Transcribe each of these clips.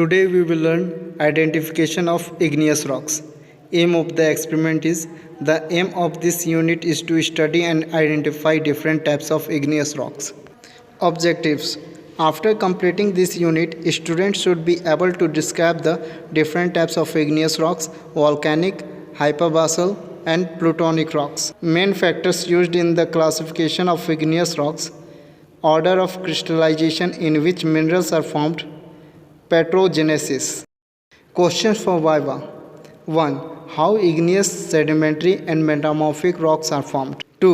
Today we will learn identification of igneous rocks. Aim of the experiment is the aim of this unit is to study and identify different types of igneous rocks. Objectives: after completing this unit, students should be able to describe the different types of igneous rocks, volcanic, hyperbasal, and plutonic rocks. Main factors used in the classification of igneous rocks: order of crystallization in which minerals are formed, petrogenesis. Questions for Viva. 1. How igneous, sedimentary, and metamorphic rocks are formed. 2.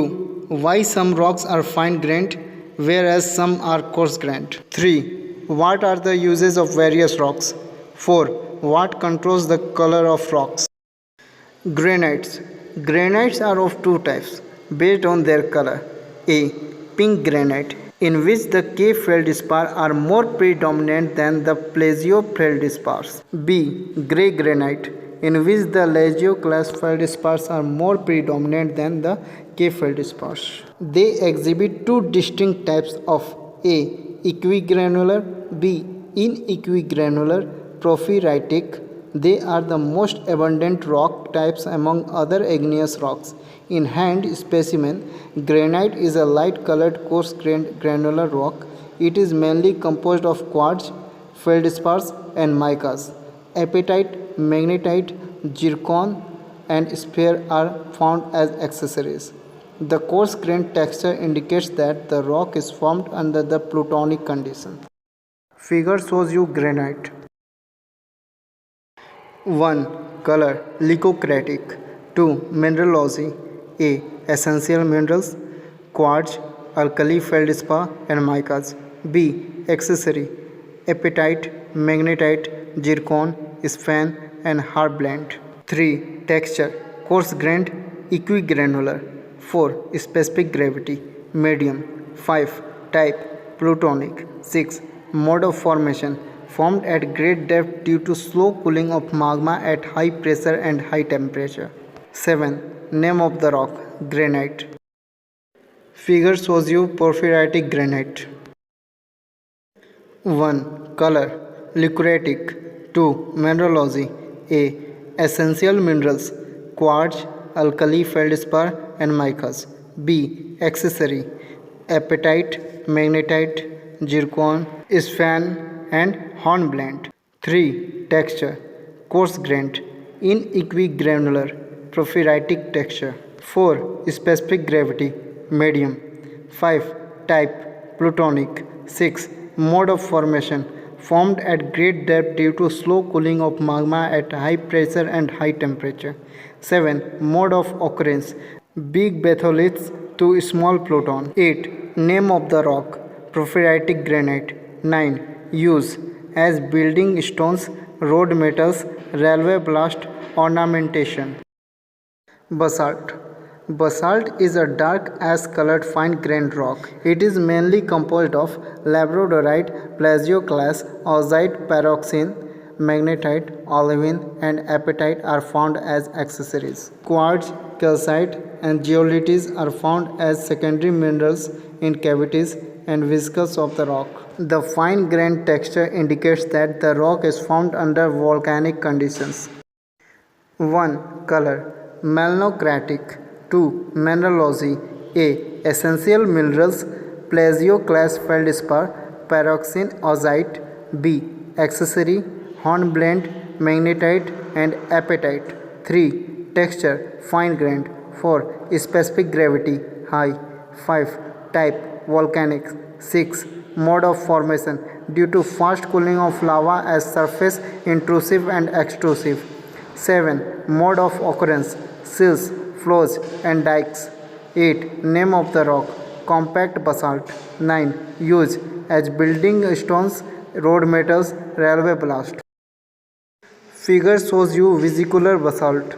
Why some rocks are fine-grained whereas some are coarse-grained. 3. What are the uses of various rocks? 4. What controls the color of rocks? Granites. Granites are of two types based on their color. A. Pink granite, in which the K feldspar are more predominant than the plagio feldspars. B. Grey granite, in which the Legio class feldspars are more predominant than the K feldspars. They exhibit two distinct types of A. Equigranular, B. Inequigranular porphyritic. They are the most abundant rock types among other igneous rocks. In hand specimen, granite is a light-colored coarse-grained granular rock. It is mainly composed of quartz, feldspars, and micas. Apatite, magnetite, zircon, and sphere are found as accessories. The coarse-grained texture indicates that the rock is formed under the plutonic condition. Figure shows you granite. 1. Color leucocratic. 2. Mineralogy. A. Essential minerals, quartz, alkali feldspar, and micas. B. Accessory: apatite, magnetite, zircon, sphene, and hornblende. 3. Texture: coarse-grained, equigranular. 4. Specific gravity: medium. 5. Type: plutonic. 6. Mode of formation: formed at great depth due to slow cooling of magma at high pressure and high temperature. 7. Name of the rock: granite. Figure shows you porphyritic granite. 1. Color leucocratic. 2. Mineralogy. A. Essential minerals: quartz, alkali feldspar, and micas. B. Accessory: apatite, magnetite, zircon, sphene, and hornblende. 3. Texture: coarse-grained, inequigranular, porphyritic texture. 4. Specific gravity: medium. 5. Type: plutonic. 6. Mode of formation: formed at great depth due to slow cooling of magma at high pressure and high temperature. 7. Mode of occurrence: big batholiths to small pluton. 8. Name of the rock: porphyritic granite. 9. Use: as building stones, road metals, railway blast, ornamentation. Basalt. Basalt is a dark ash-colored fine-grained rock. It is mainly composed of labradorite, plagioclase, ozite, pyroxene, magnetite, olivine, and apatite are found as accessories. Quartz, calcite, and zeolites are found as secondary minerals in cavities and viscous of the rock. The fine-grained texture indicates that the rock is formed under volcanic conditions. 1. Color melanocratic. 2. Mineralogy. A. Essential minerals: plagioclase feldspar, pyroxene, ozite. B. Accessory: hornblende, magnetite, and apatite. 3. Texture: fine-grained. 4. Specific gravity: high. 5. Type: volcanic. 6. Mode of formation: due to fast cooling of lava as surface intrusive and extrusive. 7. Mode of occurrence: sills, flows, and dikes. 8. Name of the rock: compact basalt. 9. Use: as building stones, road metals, railway blast. Figure shows you vesicular basalt.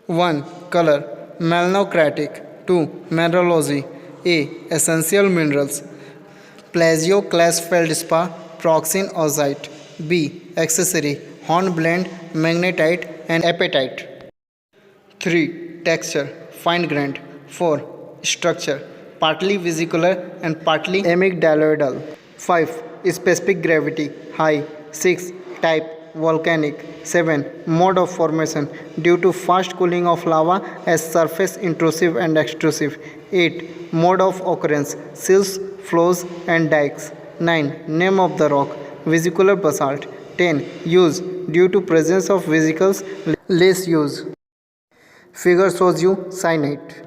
1. Color melanocratic. 2. Mineralogy. A. Essential minerals: plagioclase feldspar, pyroxene, ozite. B. Accessory: hornblende, magnetite, and apatite. 3. Texture: fine-grained. 4. Structure: partly vesicular and partly amygdaloidal. 5. specific gravity high. 6. Type volcanic. 7. Mode of formation due to fast cooling of lava as surface intrusive and extrusive. 8. Mode of occurrence silts, flows and dikes. 9. Name of the rock vesicular basalt. 10. Use due to presence of vesicles. Less use. Figure shows you syenite.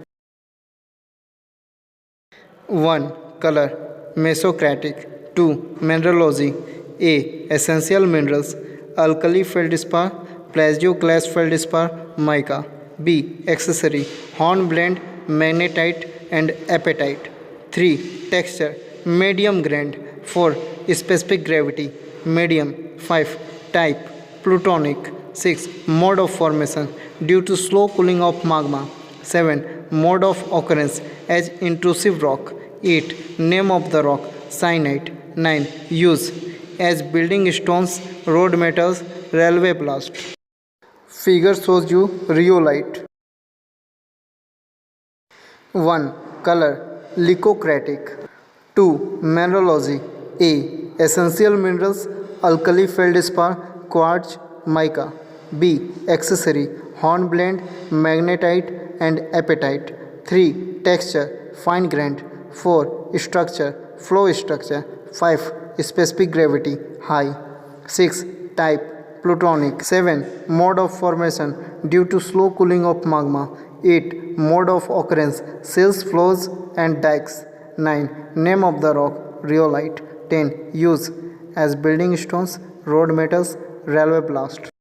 1. Color mesocratic. 2. Mineralogy. A. Essential minerals alkali feldspar, plagioclase feldspar, mica. B. Accessory hornblende, magnetite and apatite. 3. Texture medium grained. 4. Specific gravity medium. 5. Type plutonic. 6. Mode of formation due to slow cooling of magma. 7. Mode of occurrence as intrusive rock. 8. Name of the rock syenite. 9. Use as building stones, road metals, railway blast. Figure shows you rhyolite. 1. Color leucocratic. 2. Mineralogy. A. Essential minerals alkali feldspar, quartz, mica. B. Accessory hornblende, magnetite and apatite. 3. Texture fine grained. 4. Structure flow structure. 5. Specific gravity high. 6. Type plutonic. 7. Mode of formation due to slow cooling of magma. 8. Mode of occurrence silts, flows and dikes. 9. Name of the rock rhyolite. 10. Use as building stones, road metals, railway blast.